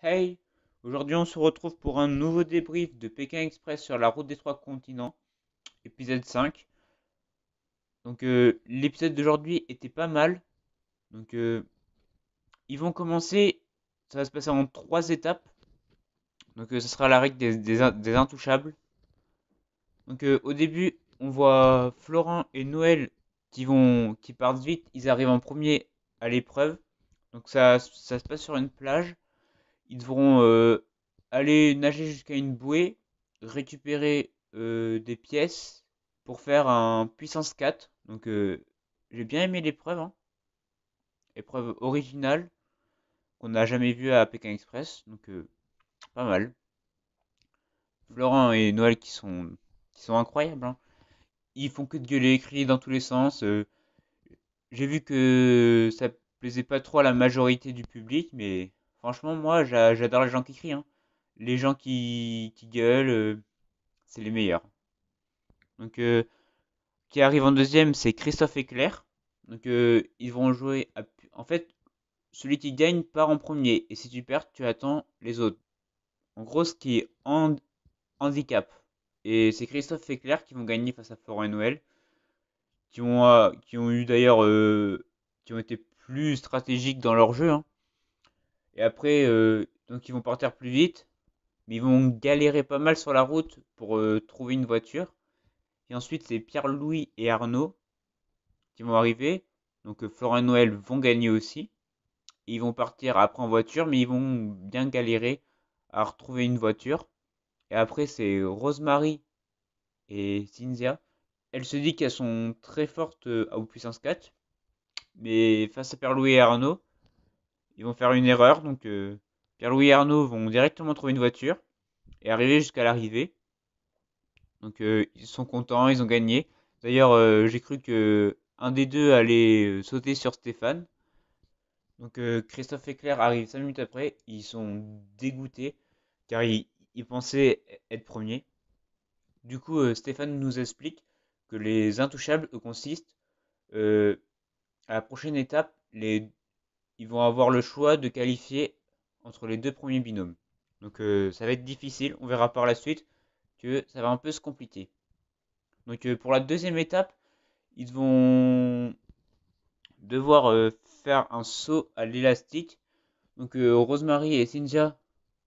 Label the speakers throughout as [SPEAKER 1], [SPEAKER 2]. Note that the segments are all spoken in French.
[SPEAKER 1] Hey! Aujourd'hui on se retrouve pour un nouveau débrief de Pékin Express sur la route des trois continents, épisode 5. L'épisode d'aujourd'hui était pas mal. Donc ils vont commencer, ça va se passer en trois étapes. Ce sera la règle des intouchables. Au début on voit Florent et Noël qui partent vite, ils arrivent en premier à l'épreuve. Ça se passe sur une plage. Ils devront aller nager jusqu'à une bouée, récupérer des pièces pour faire un puissance 4. J'ai bien aimé l'épreuve, hein. Épreuve originale qu'on n'a jamais vue à Pékin Express. Pas mal. Florent et Noël qui sont incroyables, hein. Ils font que de gueuler, crier dans tous les sens. J'ai vu que ça plaisait pas trop à la majorité du public, mais franchement, moi, j'adore les gens qui crient, hein. Les gens qui gueulent, c'est les meilleurs. Donc, euh, qui arrive en deuxième, c'est Christophe et Claire. Ils vont jouer. En fait, celui qui gagne part en premier. Et si tu perds, tu attends les autres. En gros, ce qui est handicap. Et c'est Christophe et Claire qui vont gagner face à Florent et Noël. Qui ont eu d'ailleurs. Qui ont été plus stratégiques dans leur jeu, hein. Et après, donc ils vont partir plus vite. Mais ils vont galérer pas mal sur la route pour trouver une voiture. Et ensuite, c'est Pierre-Louis et Arnaud qui vont arriver. Florent et Noël vont gagner aussi. Et ils vont partir après en voiture, mais ils vont bien galérer à retrouver une voiture. Et après, c'est Rosemary et Cynthia. Elle se dit qu'elles sont très fortes à puissance 4. Mais face à Pierre-Louis et Arnaud, ils vont faire une erreur. Pierre-Louis et Arnaud vont directement trouver une voiture et arriver jusqu'à l'arrivée. Ils sont contents, ils ont gagné. D'ailleurs, j'ai cru que un des deux allait sauter sur Stéphane. Christophe et Claire arrivent 5 minutes après. Ils sont dégoûtés car ils pensaient être premiers. Stéphane nous explique que les intouchables consistent euh, à la prochaine étape. Ils vont avoir le choix de qualifier entre les deux premiers binômes. Ça va être difficile. On verra par la suite que ça va un peu se compliquer. Pour la deuxième étape, ils vont devoir faire un saut à l'élastique. Rosemary et Cynthia,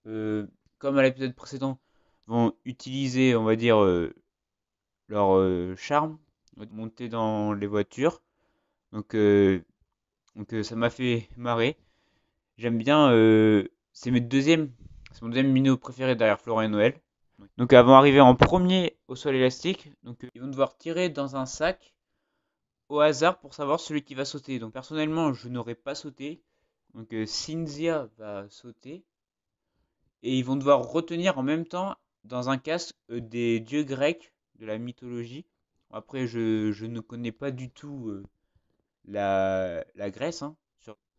[SPEAKER 1] euh, comme à l'épisode précédent, vont utiliser, on va dire, leur charme, monter dans les voitures. Donc, euh, Ça m'a fait marrer. J'aime bien, c'est mon deuxième minot préféré derrière Florent et Noël. Avant d'arriver en premier au sol élastique, ils vont devoir tirer dans un sac au hasard pour savoir celui qui va sauter. Donc personnellement, je n'aurais pas sauté. Cynthia va sauter et ils vont devoir retenir en même temps dans un casque des dieux grecs de la mythologie. Après, je ne connais pas du tout la Grèce, hein.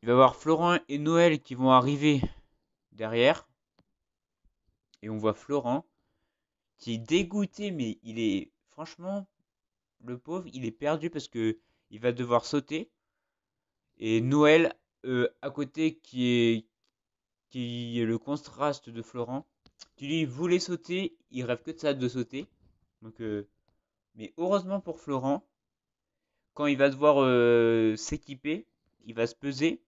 [SPEAKER 1] Il va y avoir Florent et Noël qui vont arriver derrière. Et on voit Florent qui est dégoûté, mais il est franchement, le pauvre, il est perdu parce que il va devoir sauter. Et Noël à côté qui est le contraste de Florent. Tu lui voulait sauter, il rêve que de ça, de sauter. Donc, euh, mais heureusement pour Florent, quand il va devoir s'équiper, il va se peser.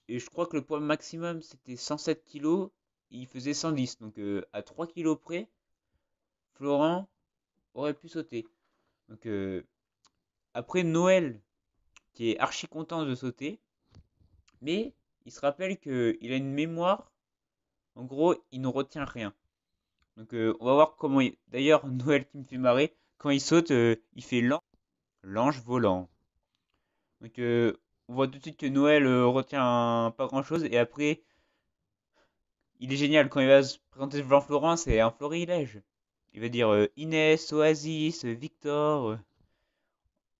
[SPEAKER 1] Et je crois que le poids maximum c'était 107 kilos. Il faisait 110. À 3 kilos près, Florent aurait pu sauter. Donc euh, Après Noël, qui est archi content de sauter, mais il se rappelle qu'il a une mémoire. En gros, il ne retient rien. On va voir comment il... D'ailleurs, Noël qui me fait marrer, quand il saute, il fait l'ange volant. Donc, euh, on voit tout de suite que Noël retient pas grand-chose. Et après, il est génial. Quand il va se présenter devant Florent, c'est un florilège. Il va dire Inès, Oasis, Victor.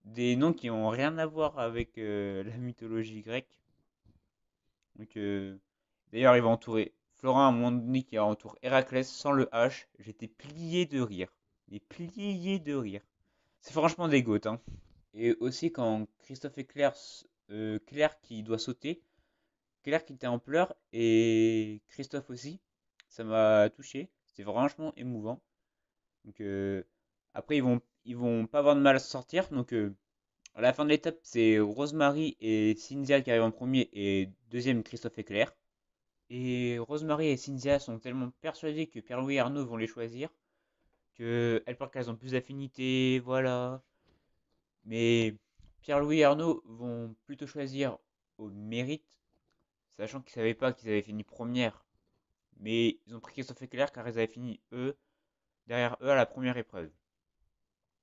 [SPEAKER 1] Des noms qui ont rien à voir avec la mythologie grecque. Donc, euh, D'ailleurs, il va entourer Florent à un moment donné qui entoure Héraclès sans le H. J'étais plié de rire. Mais plié de rire. C'est franchement des gouttes, hein. Et aussi quand Christophe et Claire qui doit sauter, Claire qui était en pleurs et Christophe aussi. Ça m'a touché. C'était franchement émouvant. Donc après ils vont pas avoir de mal à se sortir. Donc à la fin de l'étape, c'est Rosemary et Cynthia qui arrivent en premier et deuxième Christophe et Claire. Et Rosemary et Cynthia sont tellement persuadées que Pierre-Louis et Arnaud vont les choisir que elles pensent qu'elles ont plus d'affinité, voilà. Mais Pierre-Louis et Arnaud vont plutôt choisir au mérite, sachant qu'ils savaient pas qu'ils avaient fini première. Mais ils ont pris Christophe et Claire car ils avaient fini eux derrière eux à la première épreuve.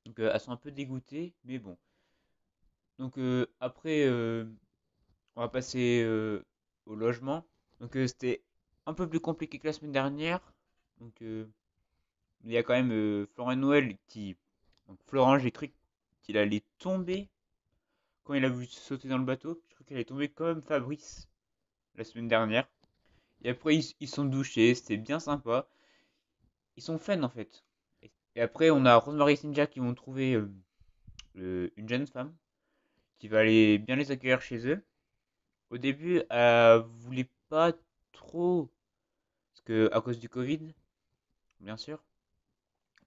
[SPEAKER 1] Donc elles sont un peu dégoûtées, mais bon. Donc après, on va passer au logement. Donc c'était un peu plus compliqué que la semaine dernière. Donc il y a quand même Florent Noël qui... Donc Florent, j'ai cru qu'il allait tomber quand il a voulu sauter dans le bateau. Je crois qu'il allait tomber comme Fabrice la semaine dernière. Et après ils sont douchés, c'était bien sympa. Ils sont fun en fait. Et après on a Rosemary et Cynthia qui vont trouver une jeune femme qui va aller bien les accueillir chez eux. Au début, elle voulait pas trop, parce que à cause du Covid, bien sûr.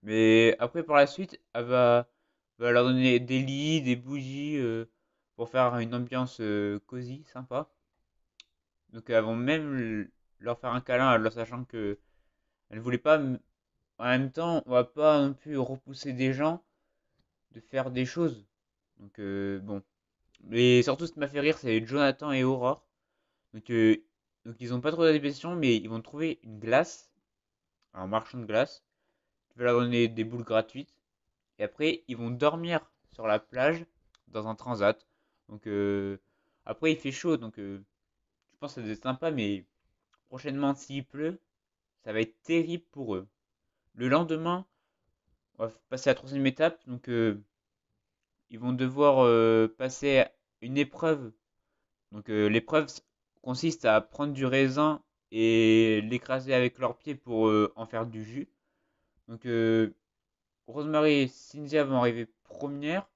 [SPEAKER 1] Mais après, par la suite, va leur donner des lits, des bougies pour faire une ambiance cosy, sympa. Donc, elles vont même leur faire un câlin, leur sachant que elles voulaient pas. En même temps, on va pas non plus repousser des gens de faire des choses. Donc, bon. Mais surtout, ce qui m'a fait rire, c'est Jonathan et Aurore. Donc, ils ont pas trop d'adaptation, mais ils vont trouver une glace, un marchand de glace, qui va leur donner des boules gratuites. Et après, ils vont dormir sur la plage dans un transat. Donc, après, il fait chaud, donc je pense que ça doit être sympa, mais prochainement, s'il pleut, ça va être terrible pour eux. Le lendemain, on va passer à la troisième étape, donc ils vont devoir passer une épreuve. Donc, l'épreuve consiste à prendre du raisin et l'écraser avec leurs pieds pour en faire du jus. Donc, Rosemary et Cynthia vont arriver première.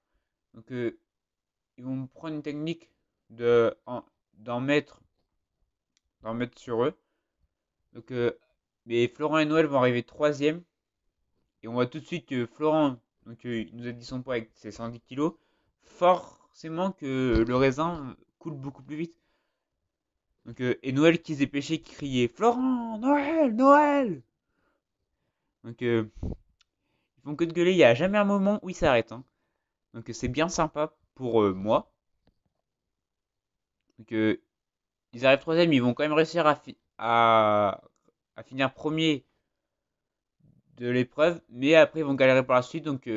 [SPEAKER 1] Donc, ils vont prendre une technique de, d'en mettre, d'en mettre sur eux. Donc, mais Florent et Noël vont arriver troisième. Et on voit tout de suite que Florent, donc, il nous a dit son poids avec ses 110 kilos, forcément que le raisin coule beaucoup plus vite. Donc, et Noël qui se dépêchait, qui criait Florent, Noël, Noël. Donc, ils font que de gueuler, il n'y a jamais un moment où ils s'arrêtent, hein. Donc, c'est bien sympa pour moi. Donc, ils arrivent troisième, ils vont quand même réussir à finir premier de l'épreuve, mais après ils vont galérer par la suite. Donc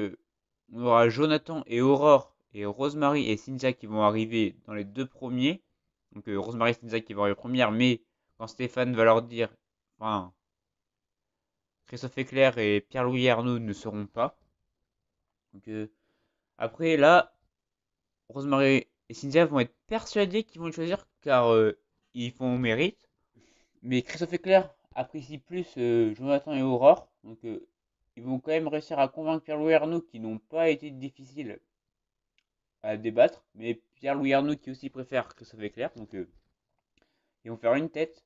[SPEAKER 1] on aura Jonathan et Aurore et Rosemary et Cynthia qui vont arriver dans les deux premiers. Donc Rosemary et Cynthia qui vont arriver première, mais quand Stéphane va leur dire, enfin Christophe Éclair et Pierre-Louis Arnaud ne seront pas. Donc après là, Rosemary et Cynthia vont être persuadés qu'ils vont le choisir car ils font au mérite. Mais Christophe Éclair apprécie plus Jonathan et Aurore. Donc ils vont quand même réussir à convaincre Pierre-Louis Arnaud qui n'ont pas été difficiles à débattre. Mais Pierre-Louis Arnaud qui aussi préfère Christophe Éclair. Donc ils vont faire une tête.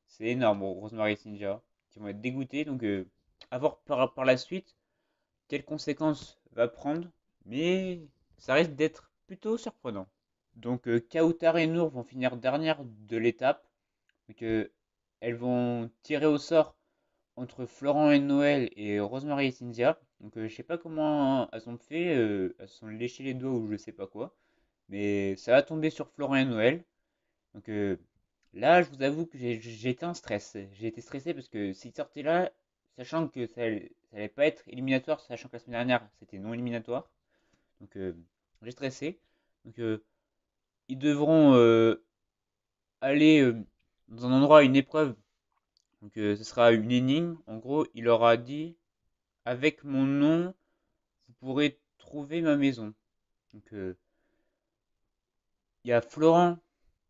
[SPEAKER 1] C'est énorme, bon, Rosemary et Cynthia, qui vont être dégoûtés. Donc à voir par la suite quelles conséquences va prendre. Mais ça risque d'être plutôt surprenant. Donc Kautar et Nour vont finir dernière de l'étape. Donc elles vont tirer au sort entre Florent et Noël et Rosemary et Cynthia. Donc je sais pas comment elles ont fait, elles se sont léchées les doigts ou je sais pas quoi. Mais ça va tomber sur Florent et Noël. Donc là, je vous avoue que j'ai été en stress. J'ai été stressé parce que s'ils sortaient là, sachant que ça allait pas être éliminatoire, sachant que la semaine dernière c'était non éliminatoire. Donc j'ai stressé. Donc ils devront aller dans un endroit, une épreuve. Donc ce sera une énigme. En gros, il leur a dit avec mon nom, vous pourrez trouver ma maison. Donc, il y a Florent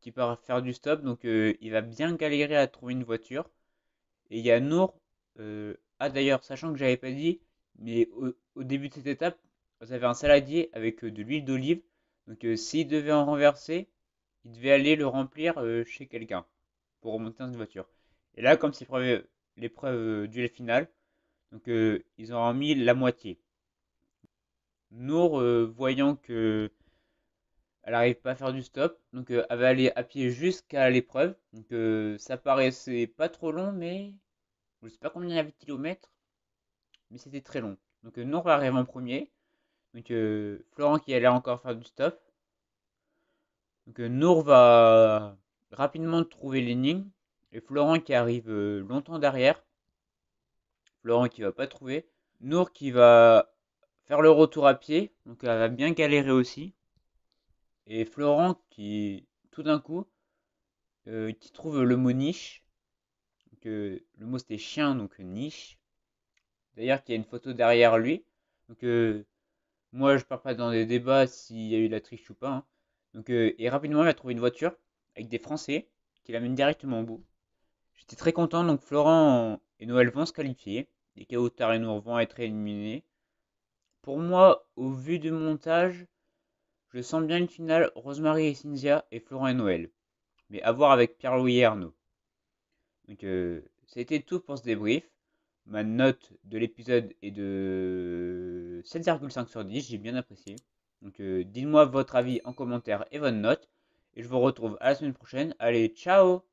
[SPEAKER 1] qui part faire du stop, donc il va bien galérer à trouver une voiture. Et il y a Nour. Ah d'ailleurs, sachant que j'avais pas dit, mais au début de cette étape, vous avez un saladier avec de l'huile d'olive. Donc s'il devait en renverser, il devait aller le remplir chez quelqu'un pour remonter dans une voiture. Et là, comme c'est l'épreuve duel final, donc ils ont remis la moitié. Nour, voyant que elle n'arrive pas à faire du stop, donc elle va aller à pied jusqu'à l'épreuve. Donc ça paraissait pas trop long, mais je sais pas combien il y avait de kilomètres, mais c'était très long. Donc Nour va arriver en premier. Donc Florent qui allait encore faire du stop. Donc Nour va rapidement trouver l'énigme. Et Florent qui arrive longtemps derrière. Florent qui va pas trouver. Nour qui va faire le retour à pied. Donc elle va bien galérer aussi. Et Florent qui, tout d'un coup, qui trouve le mot niche. Donc, le mot c'était chien, donc niche. D'ailleurs, il y a une photo derrière lui. Donc moi, je pars pas dans des débats s'il y a eu la triche ou pas, hein. Donc, et rapidement, il a trouvé une voiture avec des Français qui l'amènent directement au bout. J'étais très content. Donc, Florent et Noël vont se qualifier. Et K.O. Tard et Nour vont être éliminés. Pour moi, au vu du montage, je sens bien une finale Rosemary et Cynthia et Florent et Noël. Mais à voir avec Pierre-Louis et Arnaud. Donc, c'était tout pour ce débrief. Ma note de l'épisode est de 7,5 sur 10, j'ai bien apprécié. Donc dites-moi votre avis en commentaire et votre note. Et je vous retrouve à la semaine prochaine. Allez, ciao!